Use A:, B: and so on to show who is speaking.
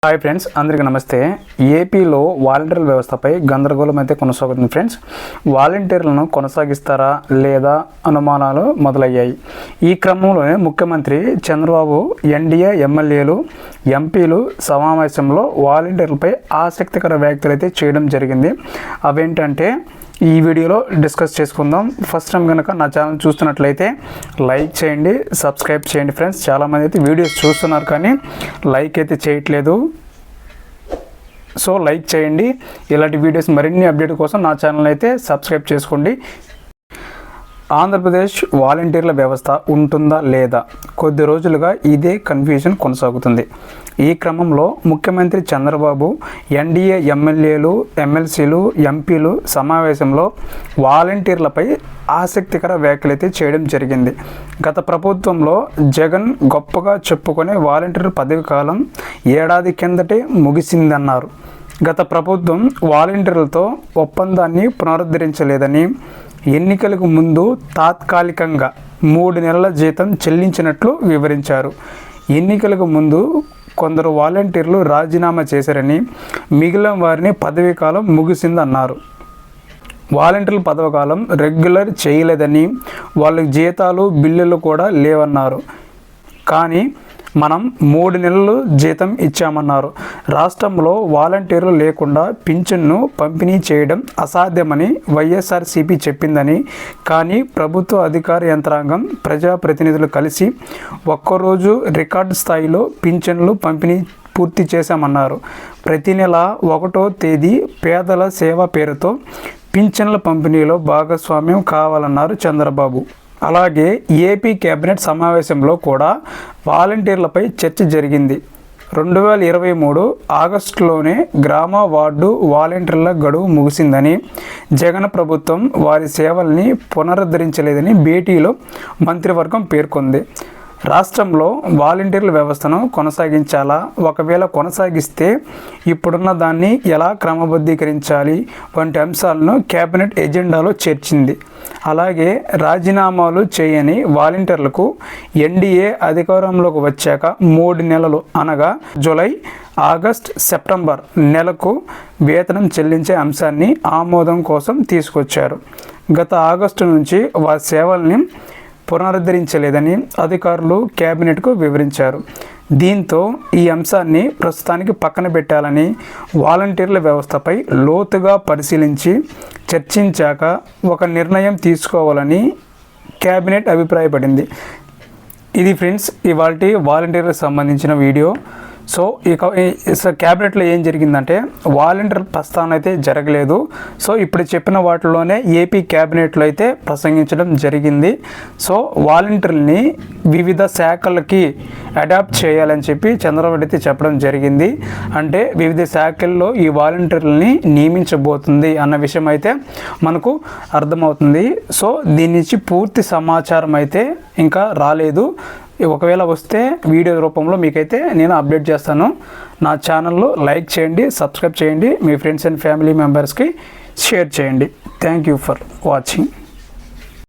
A: Hi friends, అందరికీ నమస్తే. ఏపీలో వాలంటీర్ల వ్యవస్థపై గందరగోళం అయితే కొనసాగుతుంది ఫ్రెండ్స్. వాలంటీర్లను కొనసాగిస్తారా లేదా అనుమానాలు మొదలయ్యాయి. ఈ క్రమంలోనే ముఖ్యమంత్రి చంద్రబాబు ఎన్డీఏ ఎమ్మెల్యేలు ఎంపీలు సమావేశంలో వాలంటీర్లపై ఆసక్తికర వ్యాఖ్యలు అయితే చేయడం జరిగింది. అవేంటంటే ఈ వీడియోలో డిస్కస్ చేసుకుందాం. ఫస్ట్ టైం కనుక నా ఛానల్ చూస్తున్నట్లయితే లైక్ చేయండి, సబ్స్క్రైబ్ చేయండి ఫ్రెండ్స్. చాలామంది అయితే వీడియోస్ చూస్తున్నారు కానీ లైక్ అయితే చేయట్లేదు. సో లైక్ చేయండి. ఇలాంటి వీడియోస్ మరిన్ని అప్డేట్ కోసం నా ఛానల్ అయితే సబ్స్క్రైబ్ చేసుకోండి. ఆంధ్రప్రదేశ్ వాలంటీర్ల వ్యవస్థ ఉంటుందా లేదా, కొద్ది రోజులుగా ఇదే కన్ఫ్యూజన్ కొనసాగుతుంది. ఈ క్రమంలో ముఖ్యమంత్రి చంద్రబాబు ఎన్డీఏ ఎమ్మెల్యేలు ఎమ్మెల్సీలు ఎంపీలు సమావేశంలో వాలంటీర్లపై ఆసక్తికర వ్యాఖ్యలైతే చేయడం జరిగింది. గత ప్రభుత్వంలో జగన్ గొప్పగా చెప్పుకునే వాలంటీర్ పదవి కాలం ఏడాది కిందటే ముగిసిందన్నారు. గత ప్రభుత్వం వాలంటీర్లతో ఒప్పందాన్ని పునరుద్ధరించలేదని, ఎన్నికలకు ముందు తాత్కాలికంగా 3 నెలల జీతం చెల్లించినట్లు వివరించారు. ఎన్నికలకు ముందు కొందరు వాలంటీర్లు రాజీనామా చేశారని, మిగిలిన వారిని పదవీ కాలం ముగిసిందన్నారు. వాలంటీర్ల పదవి కాలం రెగ్యులర్ చేయలేదని, వాళ్ళకి జీతాలు బిల్లులు కూడా లేవన్నారు. కానీ మనం 3 నెలలు జీతం ఇచ్చామన్నారు. రాష్ట్రంలో వాలంటీర్లు లేకుండా పింఛన్ను పంపిణీ చేయడం అసాధ్యమని వైఎస్ఆర్సీపీ చెప్పిందని, కానీ ప్రభుత్వ అధికార యంత్రాంగం ప్రజాప్రతినిధులు కలిసి ఒక్కరోజు రికార్డు స్థాయిలో పింఛన్లు పంపిణీ పూర్తి చేశామన్నారు. ప్రతి నెల 1వ తేదీ పేదల సేవ పేరుతో పింఛన్ల పంపిణీలో భాగస్వామ్యం కావాలన్నారు చంద్రబాబు. అలాగే ఏపీ కేబినెట్ సమావేశంలో కూడా వాలంటీర్లపై చర్చ జరిగింది. 2023 ఆగస్టులోనే గ్రామ వార్డు వాలంటీర్ల గడువు ముగిసిందని, జగన్ ప్రభుత్వం వారి సేవల్ని పునరుద్ధరించలేదని భేటీలో మంత్రివర్గం పేర్కొంది. రాష్ట్రంలో వాలంటీర్ల వ్యవస్థను కొనసాగించాలా, ఒకవేళ కొనసాగిస్తే ఇప్పుడున్న దాన్ని ఎలా క్రమబద్ధీకరించాలి వంటి అంశాలను కేబినెట్ ఎజెండాలో చేర్చింది. అలాగే రాజీనామాలు చేయని వాలంటీర్లకు ఎన్డీఏ అధికారంలోకి వచ్చాక 3 నెలలు అనగా జూలై, ఆగస్ట్, సెప్టెంబర్ నెలకు వేతనం చెల్లించే అంశాన్ని ఆమోదం కోసం తీసుకొచ్చారు. గత ఆగస్టు నుంచి వారి సేవల్ని పునరుద్ధరించలేదని అధికారులు కేబినెట్కు వివరించారు. దీంతో ఈ అంశాన్ని ప్రస్తుతానికి పక్కన పెట్టాలని, వాలంటీర్ల వ్యవస్థపై లోతుగా పరిశీలించి చర్చించాక ఒక నిర్ణయం తీసుకోవాలని కేబినెట్ అభిప్రాయపడింది. ఇది ఫ్రెండ్స్ ఇవాల్టి వాలంటీర్లకు సంబంధించిన వీడియో. సో క్యాబినెట్లో ఏం జరిగిందంటే వాలంటీర్ ప్రస్థానం అయితే జరగలేదు. సో ఇప్పుడు చెప్పిన వాటిలోనే ఏపీ క్యాబినెట్లో అయితే ప్రసంగించడం జరిగింది. సో వాలంటీర్ని వివిధ శాఖలకి అడాప్ట్ చేయాలని చెప్పి చంద్రబాబు అయితే చెప్పడం జరిగింది. అంటే వివిధ శాఖల్లో ఈ వాలంటీర్లని నియమించబోతుంది అన్న విషయం అయితే మనకు అర్థమవుతుంది. సో దీని నుంచి పూర్తి సమాచారం అయితే ఇంకా రాలేదు. ఒకవేళ వస్తే వీడియో రూపంలో మీకైతే నేను అప్డేట్ చేస్తాను. నా ఛానల్లో లైక్ చేయండి, సబ్స్క్రైబ్ చేయండి, మీ ఫ్రెండ్స్ అండ్ ఫ్యామిలీ మెంబర్స్కి షేర్ చేయండి. Thank you for watching.